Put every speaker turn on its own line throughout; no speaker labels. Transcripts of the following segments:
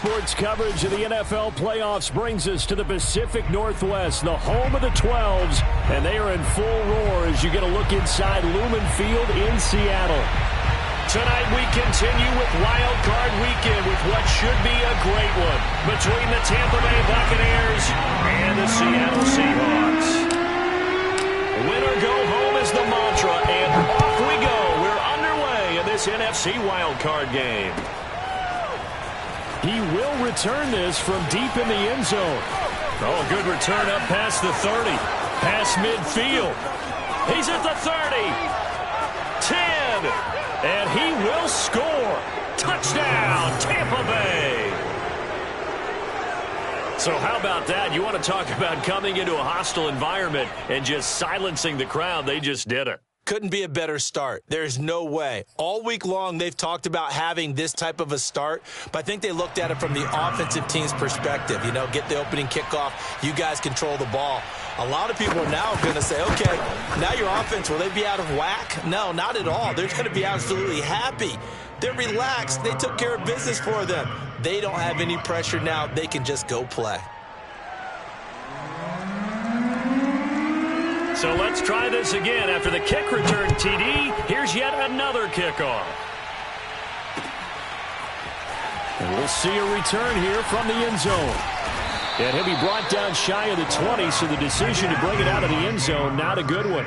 Sports coverage of the NFL playoffs brings us to the Pacific Northwest, the home of the 12s, and they are in full roar as you get a look inside Lumen Field in Seattle. Tonight we continue with Wild Card Weekend with what should be a great one between the Tampa Bay Buccaneers and the Seattle Seahawks. Win or go home is the mantra, and off we go. We're underway in this NFC Wild Card game. He will return this from deep in the end zone. Oh, a good return up past the 30. Past midfield. He's at the 30. 10. And he will score. Touchdown, Tampa Bay. So how about that? You want to talk about coming into a hostile environment and just silencing the crowd. They just did it.
Couldn't be a better start. There's no way. All week long, they've talked about having this type of a start, but I think they looked at it from the offensive team's perspective. You know, get the opening kickoff. You guys control the ball. A lot of people are now going to say, okay, now your offense, will they be out of whack? No, not at all. They're going to be absolutely happy. They're relaxed. They took care of business for them. They don't have any pressure now. They can just go play.
So let's try this again. After the kick return TD, here's yet another kickoff. And we'll see a return here from the end zone. And he'll be brought down shy of the 20, so the decision to bring it out of the end zone, not a good one.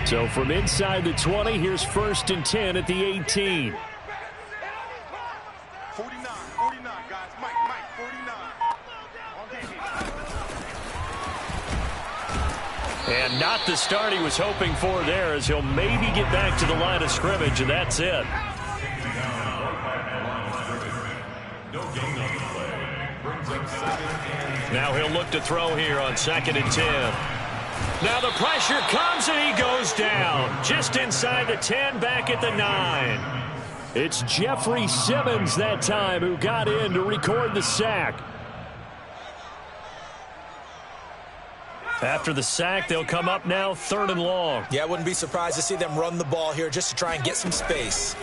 So from inside the 20, here's 1st and 10 at the 18.
49, guys. Mike, 49.
And not the start he was hoping for there, as he'll maybe get back to the line of scrimmage, and that's it. Now he'll look to throw here on 2nd and 10. Now the pressure comes and he goes down. Just inside the 10, back at the 9. It's Jeffrey Simmons that time who got in to record the sack. After the sack, they'll come up now 3rd and long.
Yeah, I wouldn't be surprised to see them run the ball here just to try and get some space.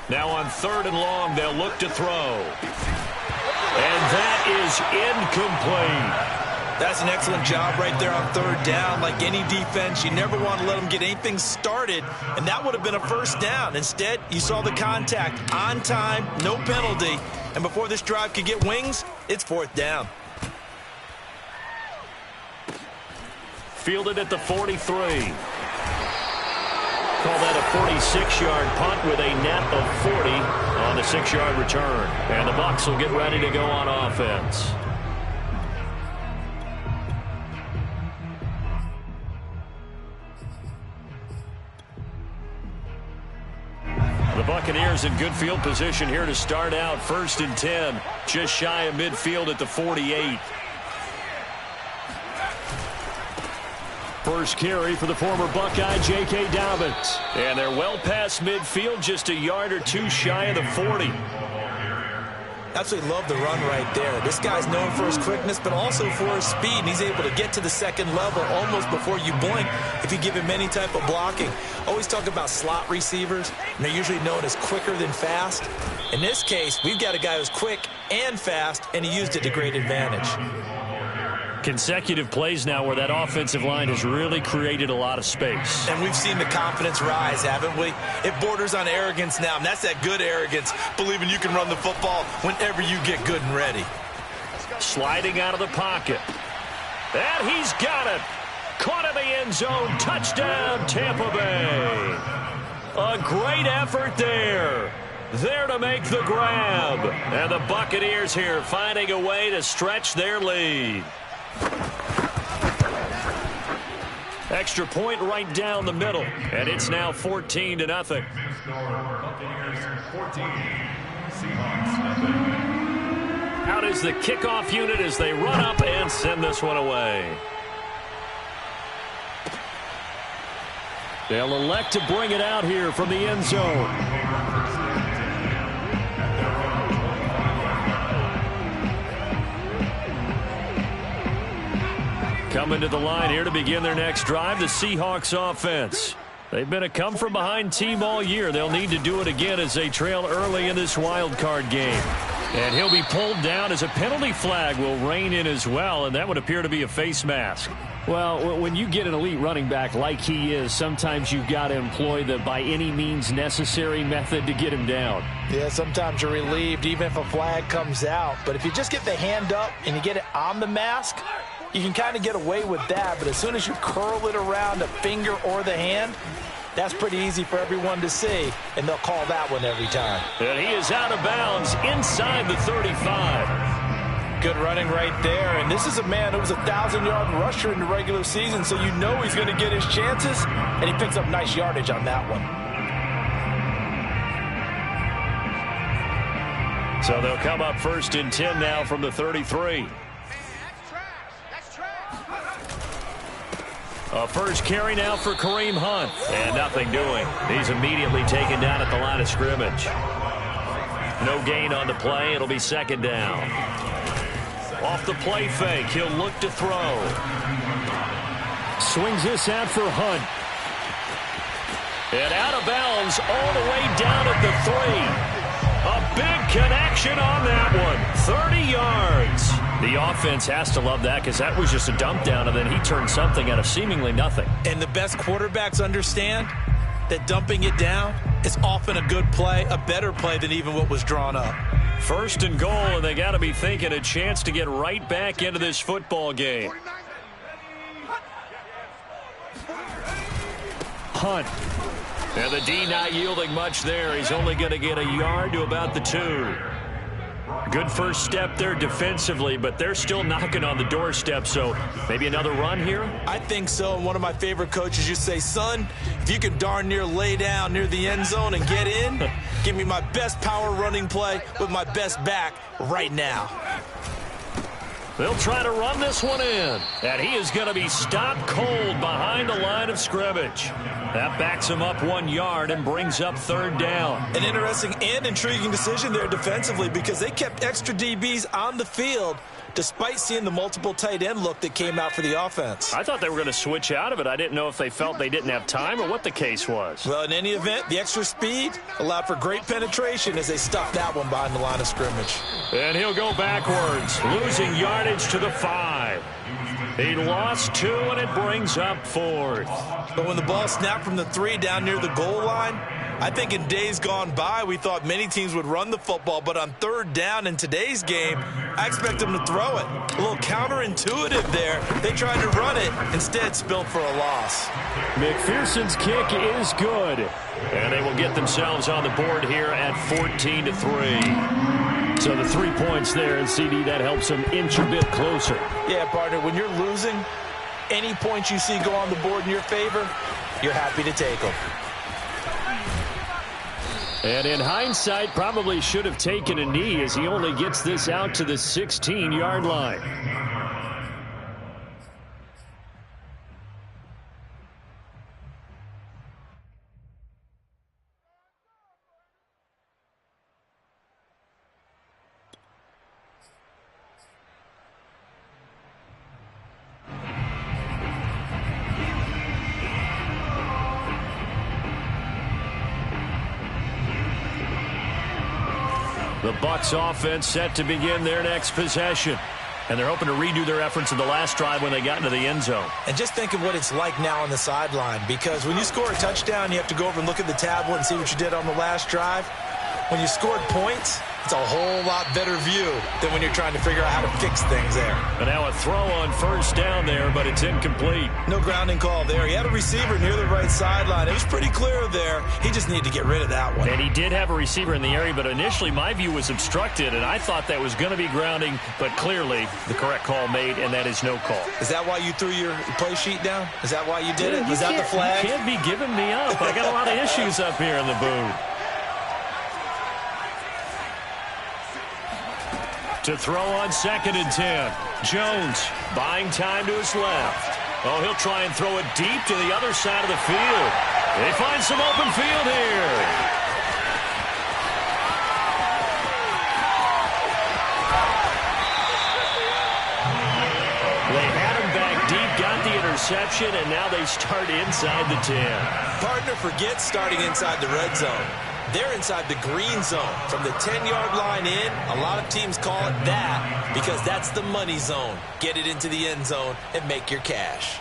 Now on 3rd and long, they'll look to throw. And that is incomplete.
That's an excellent job right there on 3rd down. Like any defense, you never want to let them get anything started, and that would have been a 1st down. Instead, you saw the contact on time, no penalty, and before this drive could get wings, it's 4th down.
Fielded at the 43. Call that a 46-yard punt with a net of 40 on the 6-yard return. And the Bucs will get ready to go on offense. The Buccaneers in good field position here to start out. 1st and 10, just shy of midfield at the 48. First carry for the former Buckeye, J.K. Dobbins. And they're well past midfield, just a yard or two shy of the 40.
Absolutely love the run right there. This guy's known for his quickness, but also for his speed. And he's able to get to the 2nd level almost before you blink if you give him any type of blocking. Always talk about slot receivers, and they're usually known as quicker than fast. In this case, we've got a guy who's quick and fast, and he used it to great advantage.
Consecutive plays now where that offensive line has really created a lot of space.
And we've seen the confidence rise, haven't we? It borders on arrogance now, and that's that good arrogance, believing you can run the football whenever you get good and ready.
Sliding out of the pocket. And he's got it. Caught in the end zone. Touchdown, Tampa Bay. A great effort there. There to make the grab. And the Buccaneers here finding a way to stretch their lead. Extra point right down the middle, and it's now 14-0. Out is the kickoff unit as they run up and send this one away. They'll elect to bring it out here from the end zone. Coming to the line here to begin their next drive, the Seahawks offense. They've been a come-from-behind team all year. They'll need to do it again as they trail early in this wild card game. And he'll be pulled down as a penalty flag will rein in as well, and that would appear to be a face mask. Well, when you get an elite running back like he is, sometimes you've got to employ the by any means necessary method to get him down.
Yeah, sometimes you're relieved even if a flag comes out. But if you just get the hand up and you get it on the mask, you can kind of get away with that. But as soon as you curl it around the finger or the hand, that's pretty easy for everyone to see, and they'll call that one every time.
And he is out of bounds inside the 35.
Good running right there, and this is a man who was a 1,000-yard rusher in the regular season, so you know he's going to get his chances, and he picks up nice yardage on that one.
So they'll come up 1st and 10 now from the 33. A first carry now for Kareem Hunt. And nothing doing. He's immediately taken down at the line of scrimmage. No gain on the play. It'll be 2nd down. Off the play fake, he'll look to throw. Swings this out for Hunt. And out of bounds all the way down at the 3. A big connection on that one. 30 yards. The offense has to love that because that was just a dump down, and then he turned something out of seemingly nothing.
And the best quarterbacks understand that dumping it down is often a good play, a better play than even what was drawn up.
1st and goal, and they got to be thinking a chance to get right back into this football game. Hunt. And the D not yielding much there. He's only going to get a yard to about the 2. Good first step there defensively, but they're still knocking on the doorstep, so maybe another run here?
I think so, and one of my favorite coaches used to say, son, if you can darn near lay down near the end zone and get in, give me my best power running play with my best back right now.
They'll try to run this one in, and he is going to be stopped cold behind the line of scrimmage. That backs him up 1 yard and brings up 3rd down.
An interesting and intriguing decision there defensively because they kept extra DBs on the field despite seeing the multiple tight end look that came out for the offense.
I thought they were going to switch out of it. I didn't know if they felt they didn't have time or what the case was.
Well, in any event, the extra speed allowed for great penetration as they stuffed that one behind the line of scrimmage.
And he'll go backwards, losing yardage to the 5. He lost 2, and it brings up 4th.
But when the ball snapped from the 3 down near the goal line, I think in days gone by, we thought many teams would run the football, but on 3rd down in today's game, I expect them to throw it. A little counterintuitive there. They tried to run it, instead spilled for a loss.
McPherson's kick is good. And they will get themselves on the board here at 14-3. So the 3 points there, and CD, that helps them inch a bit closer.
Yeah, partner, when you're losing, any points you see go on the board in your favor, you're happy to take them.
And in hindsight, probably should have taken a knee as he only gets this out to the 16-yard line. The Bucs offense set to begin their next possession. And they're hoping to redo their efforts in the last drive when they got into the end zone.
And just think of what it's like now on the sideline, because when you score a touchdown, you have to go over and look at the tablet and see what you did on the last drive. When you scored points, it's a whole lot better view than when you're trying to figure out how to fix things there.
And now a throw on 1st down there, but it's incomplete.
No grounding call there. He had a receiver near the right sideline. It was pretty clear there. He just needed to get rid of that one.
And he did have a receiver in the area, but initially my view was obstructed, and I thought that was going to be grounding, but clearly the correct call made, and that is no call.
Is that why you threw your play sheet down? Is that why you did it? Was that the flag?
You can't be giving me up. I got a lot of issues up here in the booth. To throw on 2nd and 10. Jones buying time to his left. Oh, he'll try and throw it deep to the other side of the field. They find some open field here. They had him back deep, got the interception, and now they start inside the 10.
Partner forgets starting inside the red zone. They're inside the green zone. From the 10-yard line in, a lot of teams call it that because that's the money zone. Get it into the end zone and make your cash.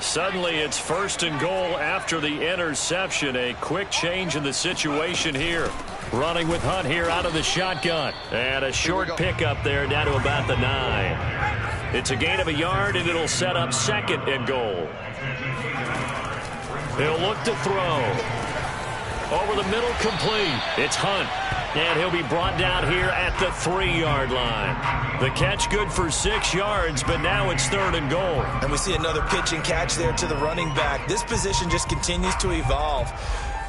Suddenly it's 1st and goal after the interception. A quick change in the situation here. Running with Hunt here out of the shotgun. And a short pickup there down to about the 9. It's a gain of a yard, and it'll set up 2nd and goal. He'll look to throw. Over the middle, complete. It's Hunt. And he'll be brought down here at the 3-yard line. The catch good for 6 yards, but now it's 3rd and goal.
And we see another pitch and catch there to the running back. This position just continues to evolve.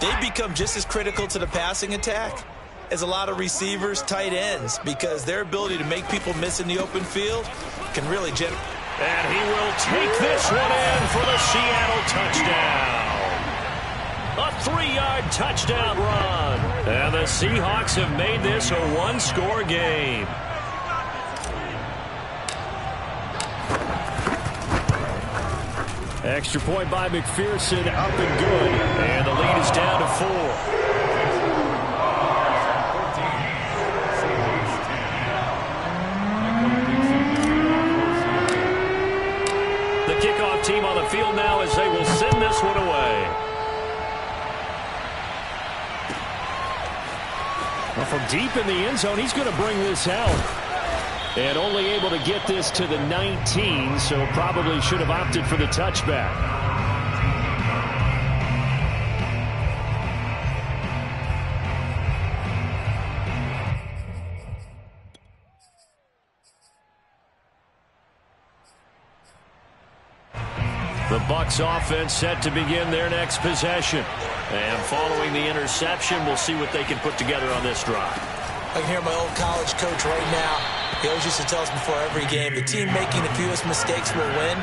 They've become just as critical to the passing attack as a lot of receivers, tight ends, because their ability to make people miss in the open field can really generate.
And he will take this one in for the Seattle touchdown. A 3-yard touchdown run. And the Seahawks have made this a 1-score game. Extra point by McPherson, up and good. And the lead is down to 4. The kickoff team on the field now as they will send this one away. Well, from deep in the end zone, he's going to bring this out. And only able to get this to the 19, so probably should have opted for the touchback. The Bucs offense set to begin their next possession. And following the interception, we'll see what they can put together on this drive.
I can hear my old college coach right now. He always used to tell us before every game, the team making the fewest mistakes will win.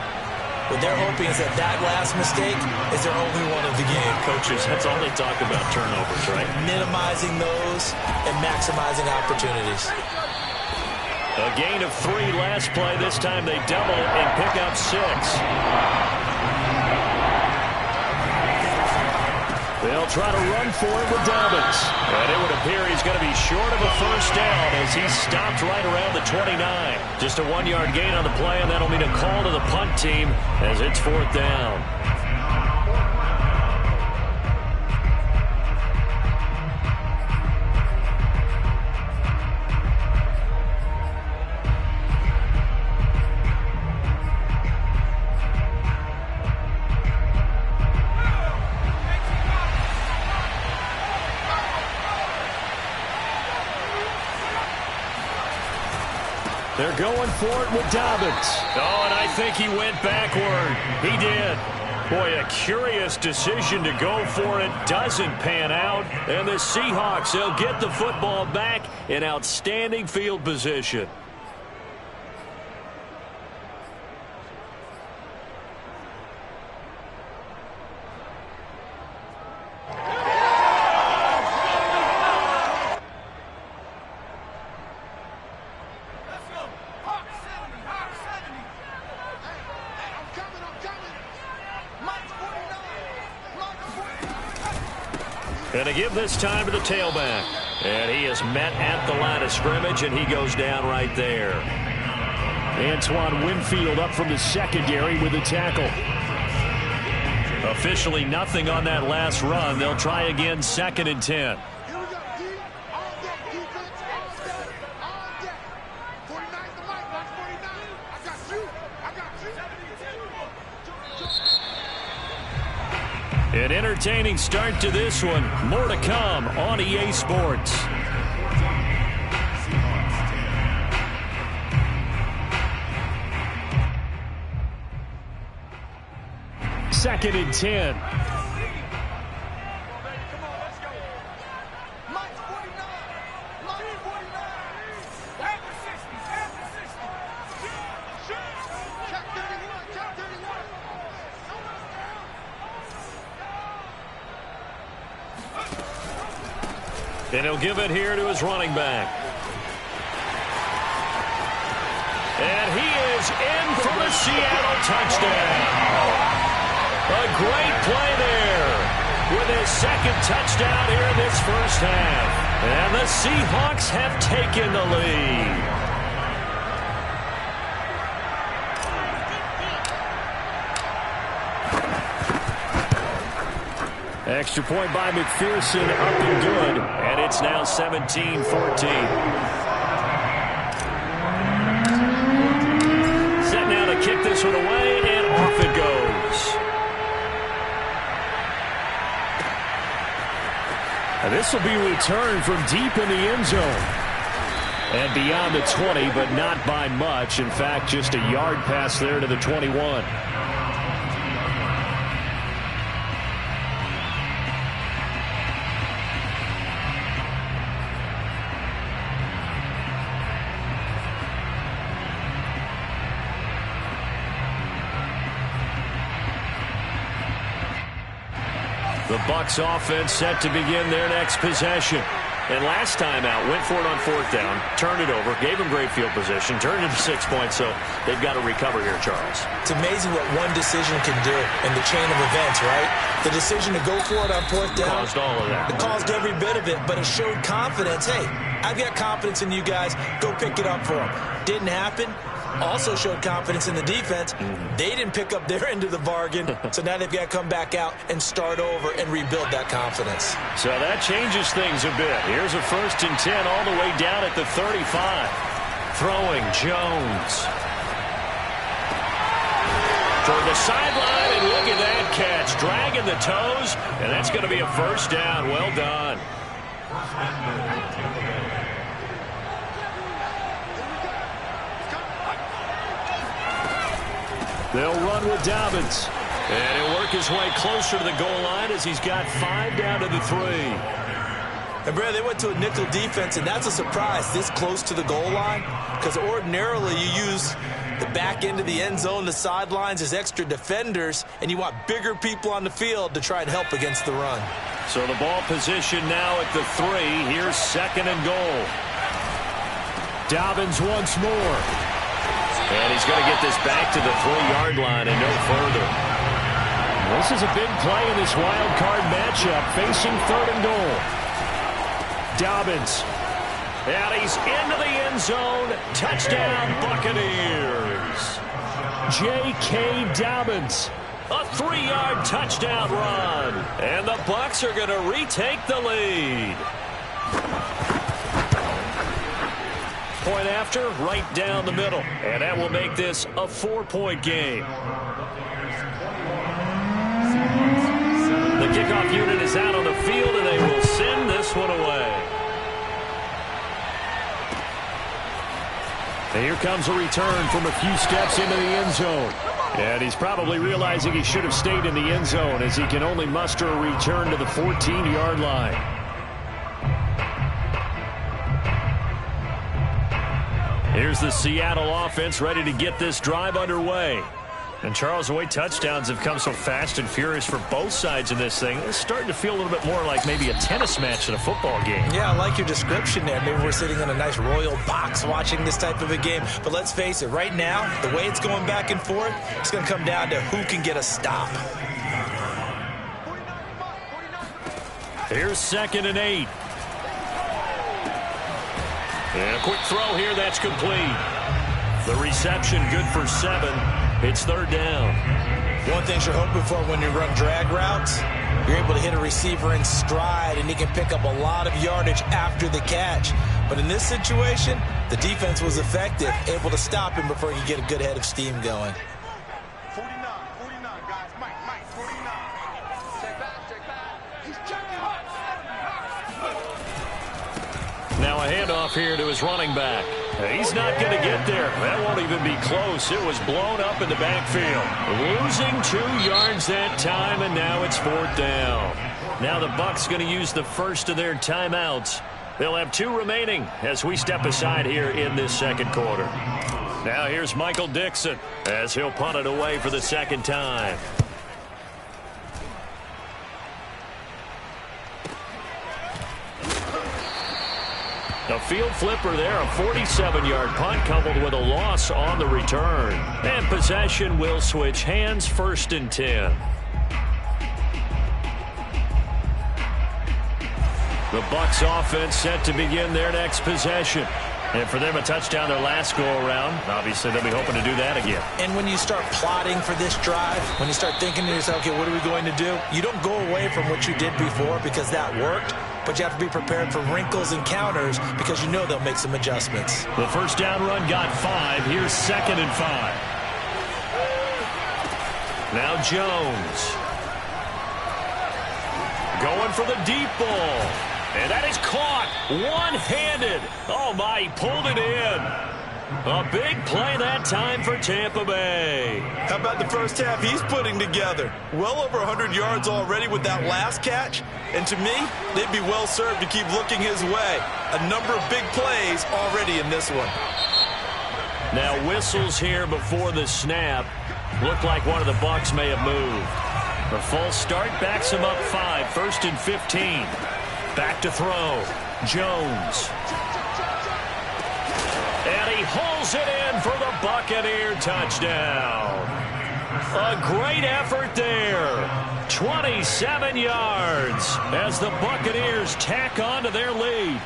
What they're hoping is that that last mistake is their only one of the game.
Coaches, that's all they talk about, turnovers, right?
Minimizing those and maximizing opportunities.
A gain of 3 last play. This time they double it and pick up 6. They'll try to run for it with Dobbins. And it would appear he's going to be short of a first down as he's stopped right around the 29. Just a 1-yard gain on the play, and that'll mean a call to the punt team as it's 4th down. They're going for it with Dobbins. Oh, and I think he went backward. He did. Boy, a curious decision to go for it. Doesn't pan out. And the Seahawks, they'll get the football back in outstanding field position. And to give this time to the tailback. And he is met at the line of scrimmage, and he goes down right there. Antoine Winfield up from the secondary with the tackle. Officially nothing on that last run. They'll try again, 2nd and 10. An entertaining start to this one. More to come on EA Sports. Second and 10. And he'll give it here to his running back. And he is in for the Seattle touchdown. A great play there with his second touchdown here in this first half. And the Seahawks have taken the lead. Extra point by McPherson, up and good. And it's now 17-14. Kick this one away, and off it goes. And this will be returned from deep in the end zone. And beyond the 20, but not by much. In fact, just a yard pass there to the 21. The Bucs offense set to begin their next possession. And last time out, went for it on fourth down, turned it over, gave them great field position, turned it to 6 points, so they've got to recover here, Charles.
It's amazing what one decision can do in the chain of events, right? The decision to go for it on fourth down.
Caused all of that.
It caused every bit of it, but it showed confidence. Hey, I've got confidence in you guys. Go pick it up for them. Didn't happen. Also showed confidence in the defense. They didn't pick up their end of the bargain, so now they've got to come back out and start over and rebuild that confidence.
So that changes things a bit. Here's a 1st and 10 all the way down at the 35. Throwing Jones. Toward the sideline, and look at that catch. Dragging the toes, and that's going to be a first down. Well done. They'll run with Dobbins. And he'll work his way closer to the goal line as he's got 5 down to the 3.
And, Brad, they went to a nickel defense, and that's a surprise this close to the goal line, because ordinarily you use the back end of the end zone, the sidelines as extra defenders, and you want bigger people on the field to try and help against the run.
So the ball position now at the 3. Here's 2nd and goal. Dobbins once more. And he's going to get this back to the 3-yard line and no further. This is a big play in this wild card matchup, facing 3rd and goal. Dobbins. And he's into the end zone. Touchdown, Buccaneers. J.K. Dobbins. A 3-yard touchdown run. And the Bucs are going to retake the lead. Point after, right down the middle. And that will make this a 4-point game. The kickoff unit is out on the field, and they will send this one away. And here comes a return from a few steps into the end zone. And he's probably realizing he should have stayed in the end zone as he can only muster a return to the 14-yard line. Here's the Seattle offense ready to get this drive underway. And Charles, the way touchdowns have come so fast and furious for both sides in this thing, it's starting to feel a little bit more like maybe a tennis match than a football game.
Yeah, I like your description there. Maybe we're sitting in a nice royal box watching this type of a game. But let's face it, right now, the way it's going back and forth, it's going to come down to who can get a stop.
Here's 2nd and 8. And a quick throw here, that's complete. The reception good for 7. It's 3rd down.
One thing you're hoping for when you run drag routes, you're able to hit a receiver in stride, and he can pick up a lot of yardage after the catch. But in this situation, the defense was effective, able to stop him before he could get a good head of steam going.
49, guys. Mike, 49. Check back. He's checking.
Now a handoff here to his running back. He's not going to get there. That won't even be close. It was blown up in the backfield. Losing 2 yards that time, and now it's 4th down. Now the Bucs going to use the first of their timeouts. They'll have 2 remaining as we step aside here in this 2nd quarter. Now here's Michael Dixon as he'll punt it away for the 2nd time. A field flipper there, a 47-yard punt coupled with a loss on the return. And possession will switch hands, 1st and 10. The Bucs offense set to begin their next possession. And for them, a touchdown their last go-around. Obviously, they'll be hoping to do that again.
And when you start plotting for this drive, when you start thinking to yourself, okay, what are we going to do? You don't go away from what you did before because that worked, but you have to be prepared for wrinkles and counters because you know they'll make some adjustments.
The first down run got 5. Here's 2nd and 5. Now Jones. Going for the deep ball. And that is caught one-handed. Oh, my, he pulled it in. A big play that time for Tampa Bay.
How about the first half he's putting together? Well over 100 yards already with that last catch. And to me, they'd be well served to keep looking his way. A number of big plays already in this one.
Now whistles here before the snap. Looked like one of the Bucs may have moved. The false start backs him up 5, 1st and 15. Back to throw. Jones. And he hauls it in for the Buccaneer touchdown. A great effort there. 27 yards as the Buccaneers tack on to their lead.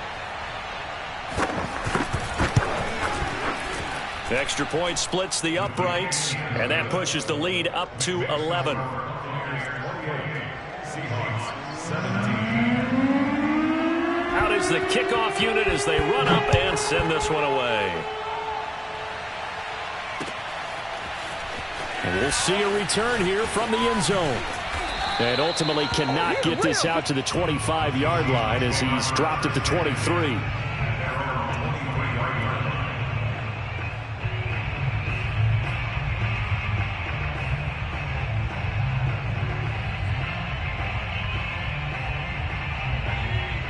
Extra point splits the uprights, and that pushes the lead up to 11. Out is the kickoff unit as they run up and send this one away. And we'll see a return here from the end zone. And ultimately cannot get this out to the 25-yard line as he's dropped at the 23.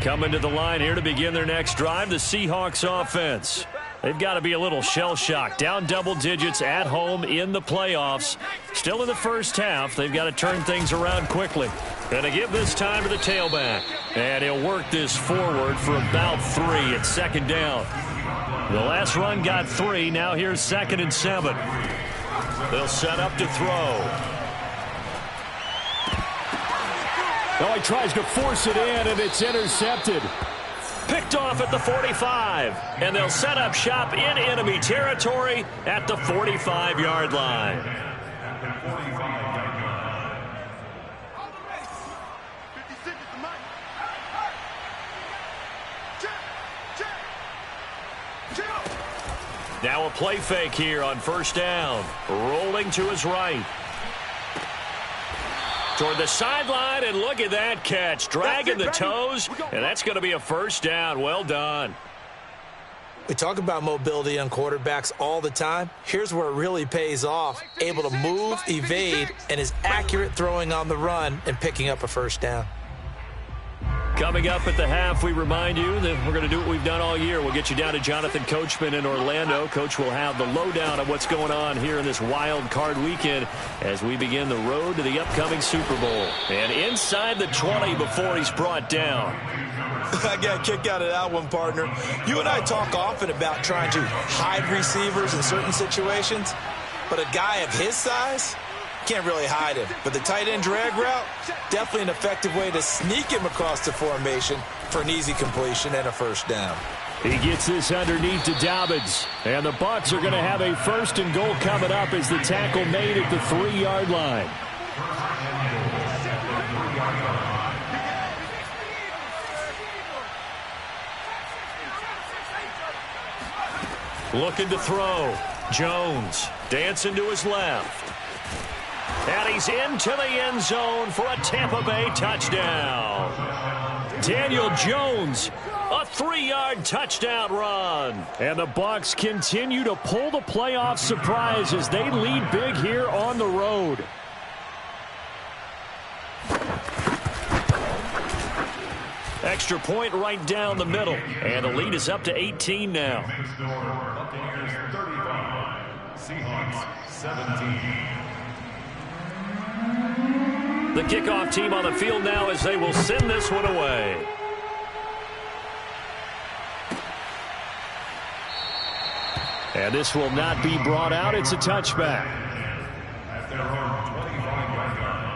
Coming to the line here to begin their next drive, the Seahawks offense. They've got to be a little shell-shocked. Down double digits at home in the playoffs. Still in the first half. They've got to turn things around quickly. Going to give this time to the tailback. And he'll work this forward for about 3 at 2nd down. The last run got 3. Now here's 2nd and 7. They'll set up to throw. Oh, he tries to force it in, and it's intercepted. Picked off at the 45. And they'll set up shop in enemy territory at the 45-yard line. Now a play fake here on 1st down. Rolling to his right. Toward the sideline, and look at that catch. Dragging the toes, and that's going to be a 1st down. Well done.
We talk about mobility on quarterbacks all the time. Here's where it really pays off. Able to move, evade, and is accurate throwing on the run and picking up a 1st down.
Coming up at the half, we remind you that we're going to do what we've done all year. We'll get you down to Jonathan Coachman in Orlando. Coach will have the lowdown of what's going on here in this wild card weekend as we begin the road to the upcoming Super Bowl. And inside the 20 before he's brought down.
I got a kick out of that one, partner. You and I talk often about trying to hide receivers in certain situations, but a guy of his size can't really hide him. But the tight end drag route, definitely an effective way to sneak him across the formation for an easy completion and a 1st down.
He gets this underneath to Dobbins. And the Bucs are going to have a 1st and goal coming up as the tackle made at the 3-yard line. Looking to throw. Jones dancing to his left. And he's into the end zone for a Tampa Bay touchdown. Daniel Jones, a 3-yard touchdown run. And the Bucs continue to pull the playoff surprise as they lead big here on the road. Extra point right down the middle. And the lead is up to 18 now.
Buccaneers 35, Seahawks 17.
The kickoff team on the field now as they will send this one away. And this will not be brought out. It's a touchback.
At their own 25-yard line.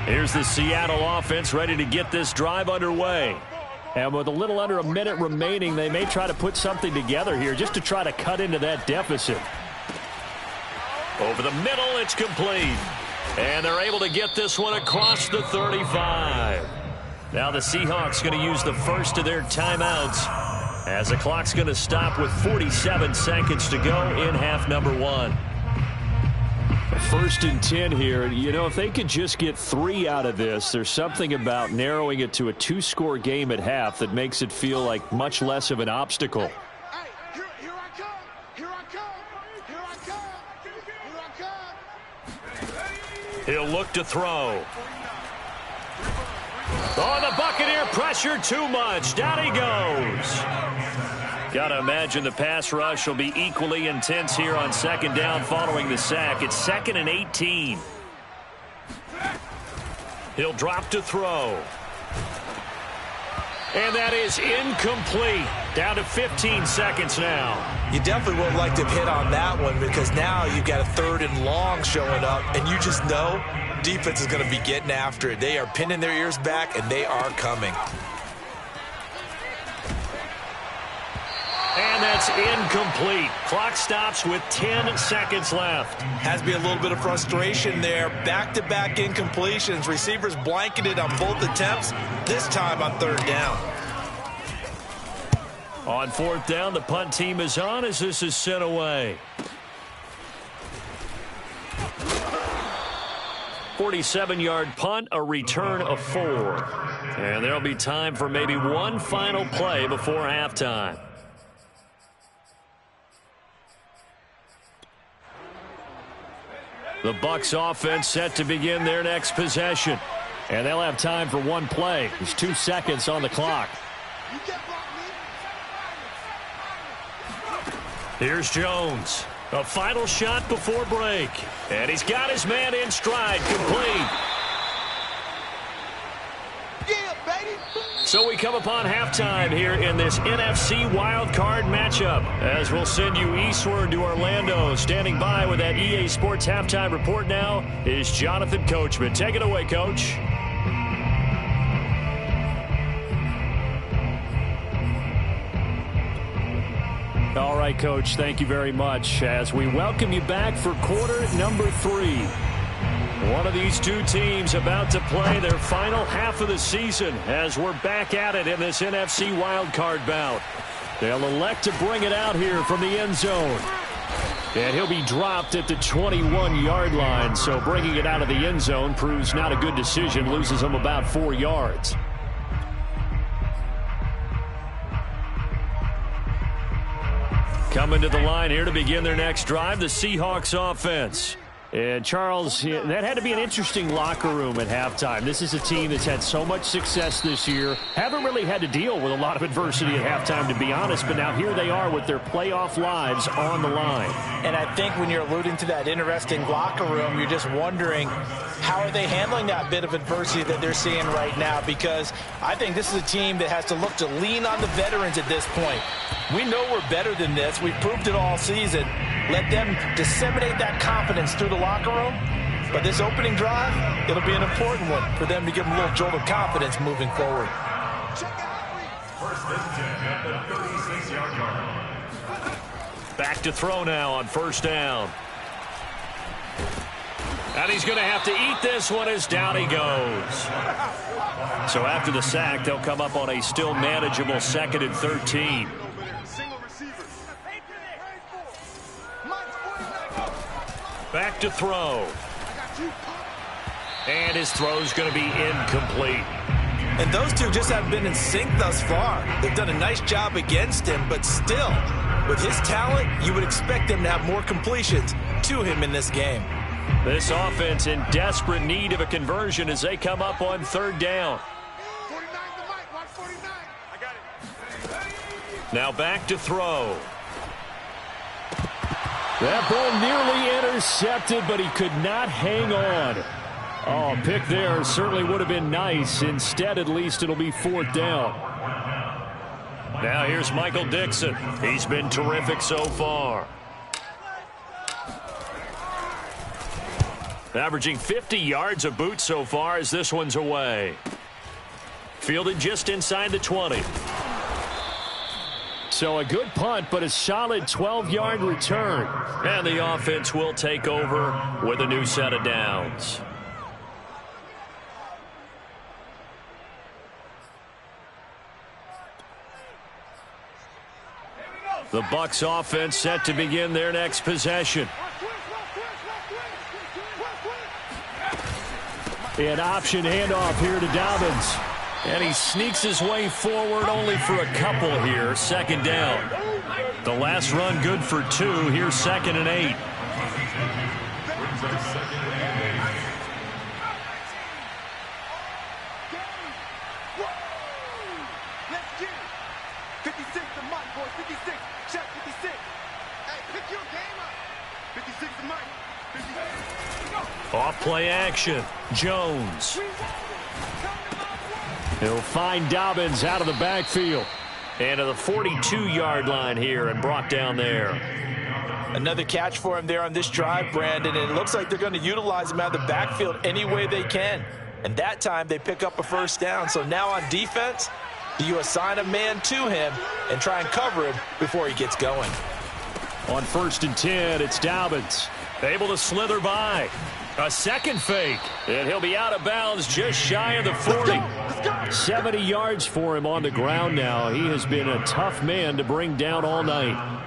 Here's the Seattle offense ready to get this drive underway. And with a little under a minute remaining, they may try to put something together here just to try to cut into that deficit. Over the middle, it's complete. And they're able to get this one across the 35. Now the Seahawks going to use the first of their timeouts as the clock's going to stop with 47 seconds to go in half number 1. First and 10 here. You know, if they could just get 3 out of this, there's something about narrowing it to a 2-score game at half that makes it feel like much less of an obstacle.
Here I come. Here I come. Here I come. Here I come.
He'll look to throw. Oh, the Buccaneer pressure too much. Down he goes. Got to imagine the pass rush will be equally intense here on second down following the sack. It's 2nd and 18. He'll drop to throw. And that is incomplete. Down to 15 seconds now.
You definitely would like to hit on that one because now you've got a 3rd and long showing up, and you just know defense is going to be getting after it. They are pinning their ears back, and they are coming.
And that's incomplete. Clock stops with 10 seconds left.
Has to be a little bit of frustration there. Back-to-back incompletions. Receivers blanketed on both attempts, this time on 3rd down.
On 4th down, the punt team is on as this is sent away. 47-yard punt, a return of 4. And there'll be time for maybe one final play before halftime. The Bucs offense set to begin their next possession. And they'll have time for one play. There's 2 seconds on the clock. Here's Jones. A final shot before break. And he's got his man in stride. Complete.
Yeah, baby.
So we come upon halftime here in this NFC wildcard matchup. As we'll send you eastward to Orlando. Standing by with that EA Sports halftime report now is Jonathan Coachman. Take it away, Coach. All right, Coach, thank you very much as we welcome you back for quarter number 3. One of these two teams about to play their final half of the season as we're back at it in this NFC wildcard bout. They'll elect to bring it out here from the end zone. And he'll be dropped at the 21-yard line, so bringing it out of the end zone proves not a good decision, loses him about 4 yards. Coming to the line here to begin their next drive, the Seahawks offense. And, Charles, that had to be an interesting locker room at halftime. This is a team that's had so much success this year. Haven't really had to deal with a lot of adversity at halftime, to be honest. But now here they are with their playoff lives on the line.
And I think when you're alluding to that interesting locker room, you're just wondering how are they handling that bit of adversity that they're seeing right now? Because I think this is a team that has to look to lean on the veterans at this point. We know we're better than this. We've proved it all season. Let them disseminate that confidence through the locker room. But this opening drive, it'll be an important one for them to give them a little jolt of confidence moving forward.
First and 10 at the 36-yard line.
Back to throw now on first down. And he's going to have to eat this one as down he goes. So after the sack, they'll come up on a still manageable 2nd and 13. Back to throw. And his throw's going to be incomplete.
And those two just haven't been in sync thus far. They've done a nice job against him, but still, with his talent, you would expect him to have more completions to him in this game.
This offense in desperate need of a conversion as they come up on 3rd down.
49 to Mike, watch 49. I got it.
Now back to throw. That ball nearly intercepted, but he could not hang on. Oh, pick there certainly would have been nice. Instead, at least, it'll be 4th down. Now here's Michael Dixon. He's been terrific so far. Averaging 50 yards a boot so far as this one's away. Fielded just inside the 20. So a good punt, but a solid 12-yard return. And the offense will take over with a new set of downs. The Bucs offense set to begin their next possession. An option handoff here to Dobbins. And he sneaks his way forward only for a couple here. Second down. The last run good for 2. Here's 2nd and 8. Off play action. Jones. He'll find Dobbins out of the backfield. And to the 42-yard line here and brought down there.
Another catch for him there on this drive, Brandon. And it looks like they're going to utilize him out of the backfield any way they can. And that time they pick up a first down. So now on defense, do you assign a man to him and try and cover him before he gets going?
On 1st and 10, it's Dobbins. Able to slither by. A second fake. And he'll be out of bounds just shy of the 40. 70 yards for him on the ground now. He has been a tough man to bring down all night.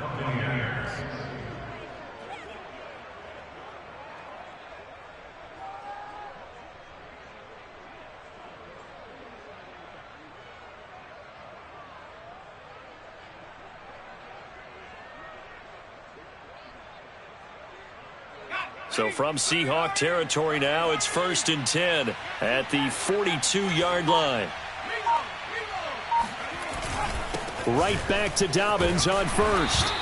So from Seahawk territory now, it's 1st and 10 at the 42-yard line. Right back to Dobbins on 1st.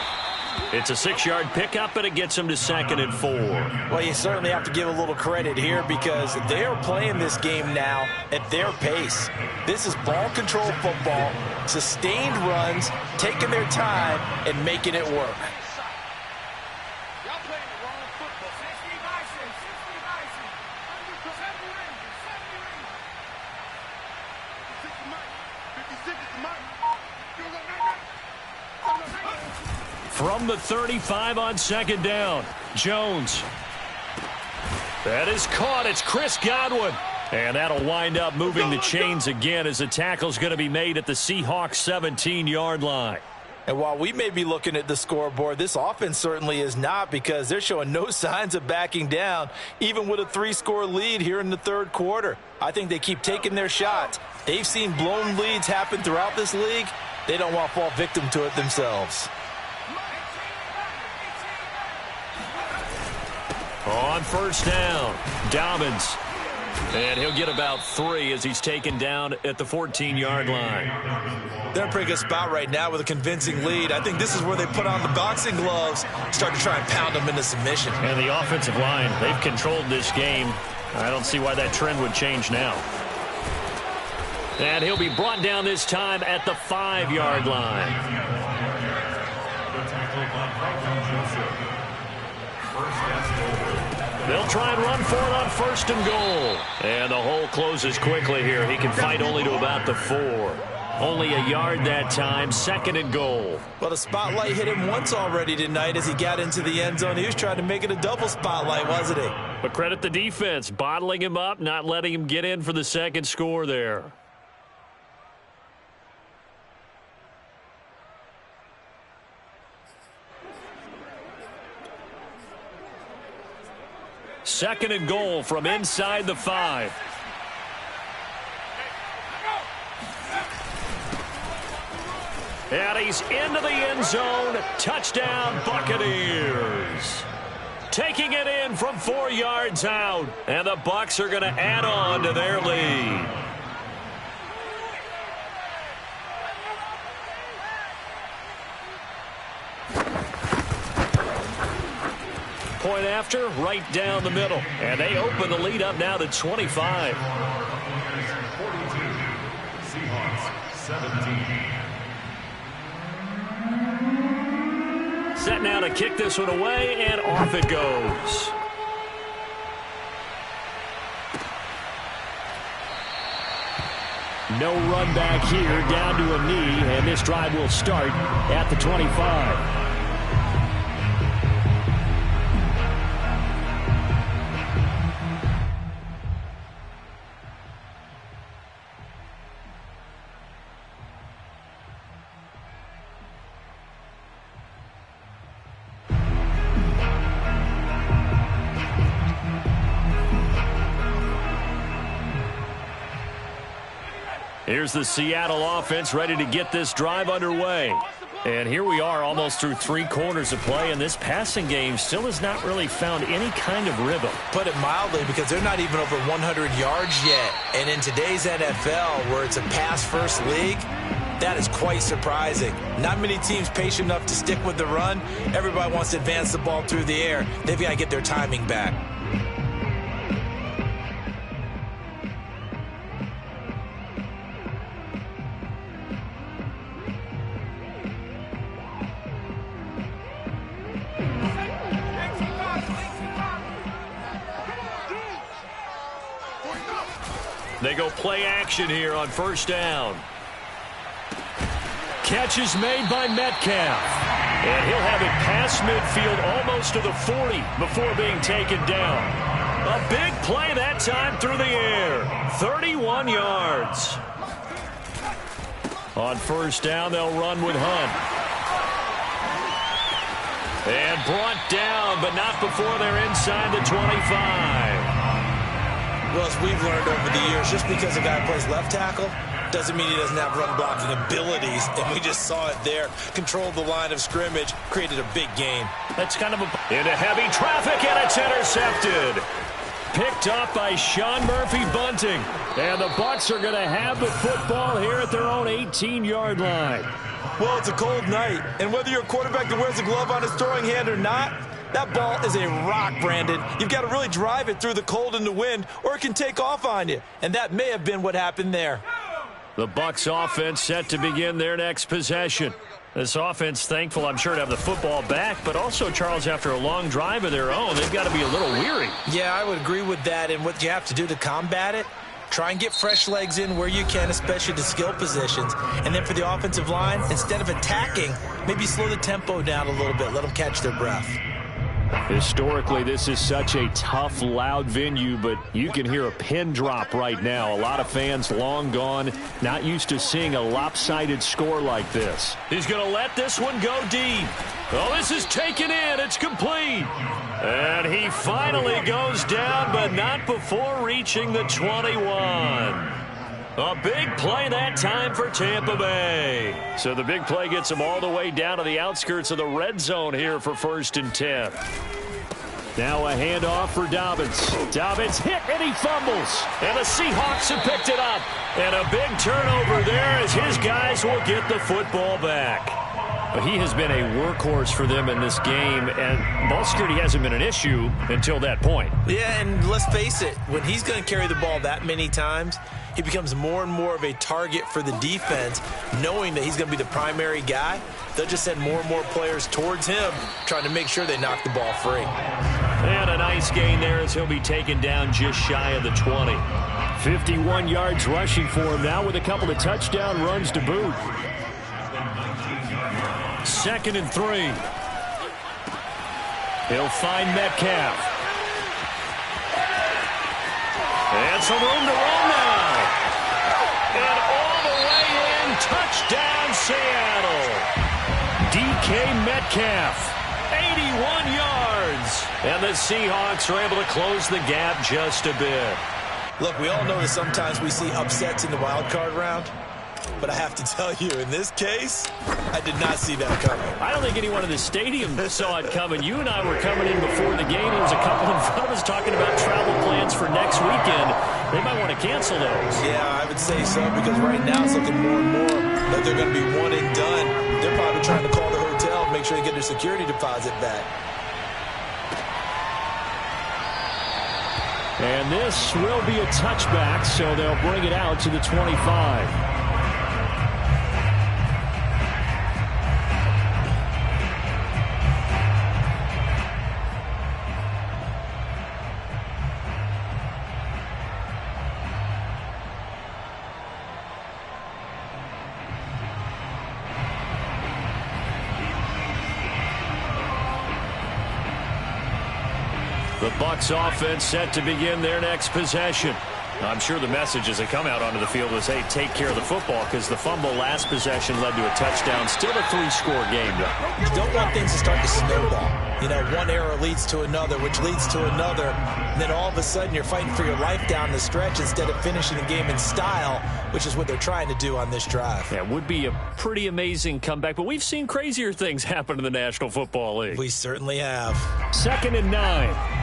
It's a 6-yard pickup, and it gets him to 2nd and 4.
Well, you certainly have to give a little credit here because they are playing this game now at their pace. This is ball control football, sustained runs, taking their time, and making it work.
From the 35 on 2nd down, Jones. That is caught. It's Chris Godwin. And that'll wind up moving the chains again as the tackle's going to be made at the Seahawks 17-yard line.
And while we may be looking at the scoreboard, this offense certainly is not because they're showing no signs of backing down, even with a 3-score lead here in the 3rd quarter. I think they keep taking their shots. They've seen blown leads happen throughout this league. They don't want to fall victim to it themselves.
On 1st down, Dobbins. And he'll get about 3 as he's taken down at the 14-yard line.
They're in a pretty good spot right now with a convincing lead. I think this is where they put on the boxing gloves, start to try and pound them into submission.
And the offensive line, they've controlled this game. I don't see why that trend would change now. And he'll be brought down this time at the 5-yard line. They'll try and run for it on 1st and goal. And the hole closes quickly here. He can fight only to about the 4. Only a yard that time, 2nd and goal.
Well, the spotlight hit him once already tonight as he got into the end zone. He was trying to make it a double spotlight, wasn't he?
But credit the defense, bottling him up, not letting him get in for the 2nd score there. Second and goal from inside the 5. And he's into the end zone. Touchdown, Buccaneers. Taking it in from 4 yards out. And the Bucs are going to add on to their lead. Point after, right down the middle. And they open the lead up now to 25.
42, Seahawks 17.
Set now to kick this one away, and off it goes. No run back here, down to a knee, and this drive will start at the 25. Here's the Seattle offense ready to get this drive underway. And here we are almost through 3 quarters of play, and this passing game still has not really found any kind of rhythm.
Put it mildly, because they're not even over 100 yards yet. And in today's NFL, where it's a pass-first league, that is quite surprising. Not many teams patient enough to stick with the run. Everybody wants to advance the ball through the air. They've got to get their timing back.
They go play action here on first down. Catch is made by Metcalf. And he'll have it past midfield almost to the 40 before being taken down. A big play that time through the air. 31 yards. On first down, they'll run with Hunt. And brought down, but not before they're inside the 25.
Well, as we've learned over the years, just because a guy plays left tackle doesn't mean he doesn't have run-blocking abilities, and we just saw it there. Controlled the line of scrimmage, created a big gain.
That's kind of into heavy traffic, and it's intercepted. Picked up by Sean Murphy-Bunting. And the Bucs are going to have the football here at their own 18-yard line.
Well, it's a cold night, and whether you're a quarterback that wears a glove on his throwing hand or not, that ball is a rock, Brandon. You've got to really drive it through the cold and the wind, or it can take off on you. And that may have been what happened there.
The Bucs offense set to begin their next possession. This offense thankful, I'm sure, to have the football back, but also, Charles, after a long drive of their own, they've got to be a little weary.
Yeah, I would agree with that. And what you have to do to combat it, try and get fresh legs in where you can, especially to skill positions. And then for the offensive line, instead of attacking, maybe slow the tempo down a little bit. Let them catch their breath.
Historically, this is such a tough, loud venue, but you can hear a pin drop right now. A lot of fans long gone, not used to seeing a lopsided score like this. He's going to let this one go deep. Oh, this is taken in. It's complete. And he finally goes down, but not before reaching the 21. A big play that time for Tampa Bay. So the big play gets them all the way down to the outskirts of the red zone here for 1st and 10. Now a handoff for Dobbins. Dobbins hit and he fumbles. And the Seahawks have picked it up. And a big turnover there as his guys will get the football back. He has been a workhorse for them in this game, and ball security hasn't been an issue until that point.
Yeah, and let's face it, when he's going to carry the ball that many times, he becomes more and more of a target for the defense, knowing that he's going to be the primary guy. They'll just send more and more players towards him, trying to make sure they knock the ball free.
And a nice gain there as he'll be taken down just shy of the 20. 51 yards rushing for him now with a couple of touchdown runs to boot. 2nd and 3. He'll find Metcalf. And some room to run now. And all the way in, touchdown Seattle. DK Metcalf, 81 yards. And the Seahawks are able to close the gap just a bit.
Look, we all know that sometimes we see upsets in the wild card round. But I have to tell you, in this case, I did not see that coming.
I don't think anyone in the stadium saw it coming. You and I were coming in before the game. There was a couple in front of us talking about travel plans for next weekend. They might want to cancel those.
Yeah, I would say so, because right now it's looking more and more like they're going to be one and done. They're probably trying to call the hotel, make sure they get their security deposit back.
And this will be a touchback, so they'll bring it out to the 25. The Bucs offense set to begin their next possession. I'm sure the message as they come out onto the field was, hey, take care of the football, because the fumble last possession led to a touchdown. Still a 3-score game, though.
You don't want things to start to snowball. You know, one error leads to another, which leads to another. And then all of a sudden you're fighting for your life down the stretch instead of finishing the game in style, which is what they're trying to do on this drive.
Yeah, it would be a pretty amazing comeback, but we've seen crazier things happen in the National Football League.
We certainly have.
2nd and 9.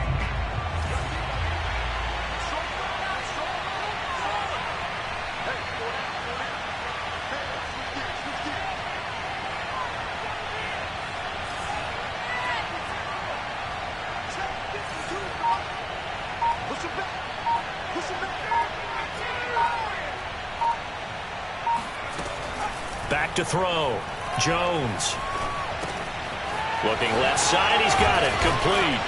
Back to throw. Jones. Looking left side. He's got it. Complete.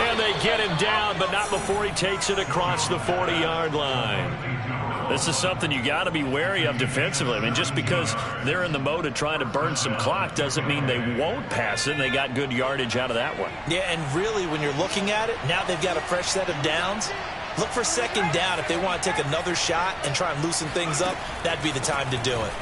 And they get him down, but not before he takes it across the 40-yard line. This is something you got to be wary of defensively. I mean, just because they're in the mode of trying to burn some clock doesn't mean they won't pass it. They got good yardage out of that one.
Yeah, and really, when you're looking at it, now they've got a fresh set of downs. Look for 2nd down. If they want to take another shot and try and loosen things up, that'd be the time to do it.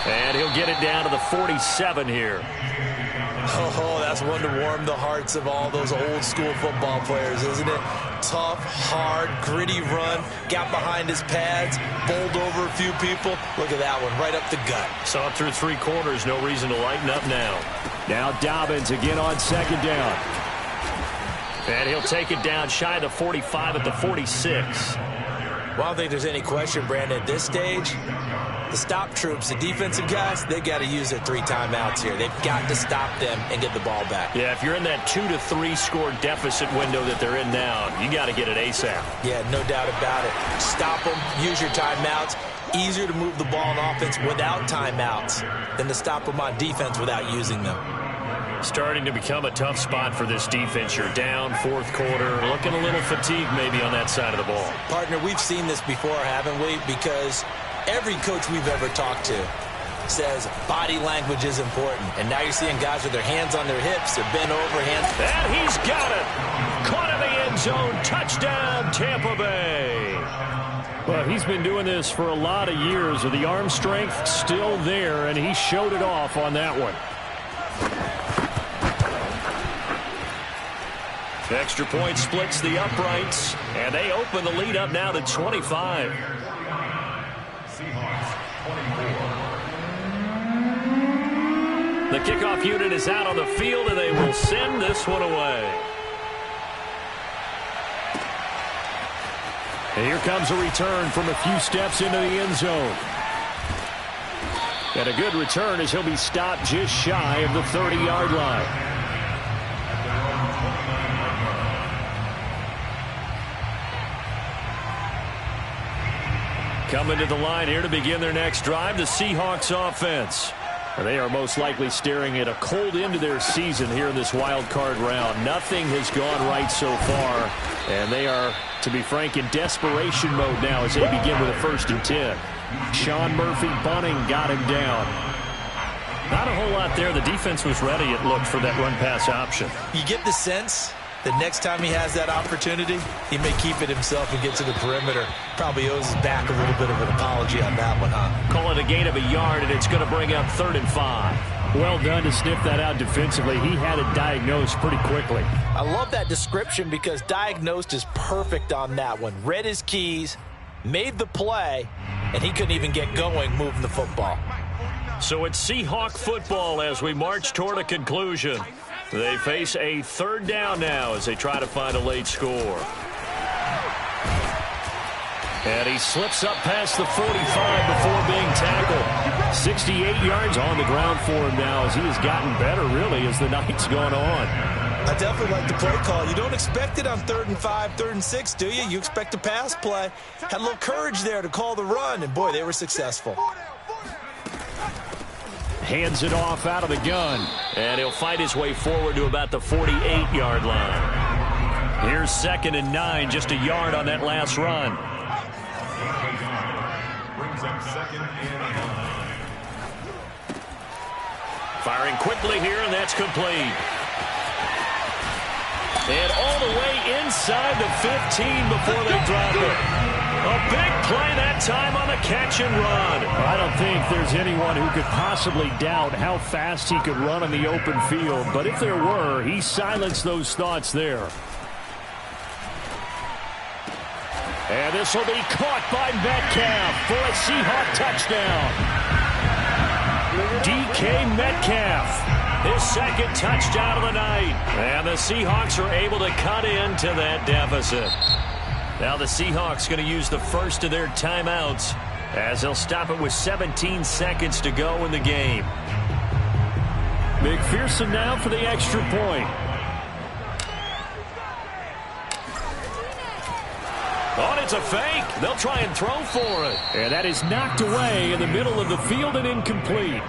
And he'll get it down to the 47 here.
Oh, that's one to warm the hearts of all those old-school football players, isn't it? Tough, hard, gritty run, got behind his pads, bowled over a few people. Look at that one, right up the gut.
Saw it through 3 quarters, no reason to lighten up now. Now Dobbins again on 2nd down. And he'll take it down shy of the 45 at the 46.
Well, I don't think there's any question, Brandon, at this stage, the stop troops, the defensive guys, they've got to use their 3 timeouts here. They've got to stop them and get the ball back.
Yeah, if you're in that 2 to 3 score deficit window that they're in now, you got to get it ASAP.
Yeah, no doubt about it. Stop them, use your timeouts. Easier to move the ball on offense without timeouts than to stop them on defense without using them.
Starting to become a tough spot for this defense. You're down 4th quarter, looking a little fatigued maybe on that side of the ball.
Partner, we've seen this before, haven't we? Because every coach we've ever talked to says body language is important. And now you're seeing guys with their hands on their hips, they're bent over, hands.
And he's got it. Caught in the end zone. Touchdown, Tampa Bay. Well, he's been doing this for a lot of years with the arm strength still there, and he showed it off on that one. Extra point splits the uprights, and they open the lead up now to 25. The kickoff unit is out on the field, and they will send this one away. And here comes a return from a few steps into the end zone. And a good return as he'll be stopped just shy of the 30-yard line. Coming to the line here to begin their next drive, the Seahawks offense. They are most likely staring at a cold end to their season here in this wild card round. Nothing has gone right so far, and they are, to be frank, in desperation mode now as they begin with a 1st and 10. Sean Murphy-Bunting got him down. Not a whole lot there. The defense was ready, it looked, for that run-pass option.
You get the sense that next time he has that opportunity, he may keep it himself and get to the perimeter. Probably owes his back a little bit of an apology on that one, huh?
Call it a gain of a yard, and it's going to bring up 3rd and 5. Well done to sniff that out defensively. He had it diagnosed pretty quickly.
I love that description because diagnosed is perfect on that one. Read his keys, made the play, and he couldn't even get going moving the football.
So it's Seahawk football as we march toward a conclusion. They face a 3rd down now as they try to find a late score. And he slips up past the 45 before being tackled. 68 yards on the ground for him now as he has gotten better, really, as the night's gone on.
I definitely like the play call. You don't expect it on 3rd and 5, 3rd and 6, do you? You expect a pass play. Had a little courage there to call the run, and boy, they were successful.
Hands it off out of the gun, and he'll fight his way forward to about the 48-yard line. Here's 2nd and 9, just a yard on that last run.
Brings up 2nd and 9.
Firing quickly here, and that's complete. And all the way inside the 15 before they drop it. A big play that time on the catch and run. I don't think there's anyone who could possibly doubt how fast he could run on the open field. But if there were, he silenced those thoughts there. And this will be caught by Metcalf for a Seahawk touchdown. DK Metcalf, his second touchdown of the night. And the Seahawks are able to cut into that deficit. Now the Seahawks going to use the first of their timeouts as they'll stop it with 17 seconds to go in the game. McPherson now for the extra point. Oh, it's a fake. They'll try and throw for it. And that is knocked away in the middle of the field and incomplete.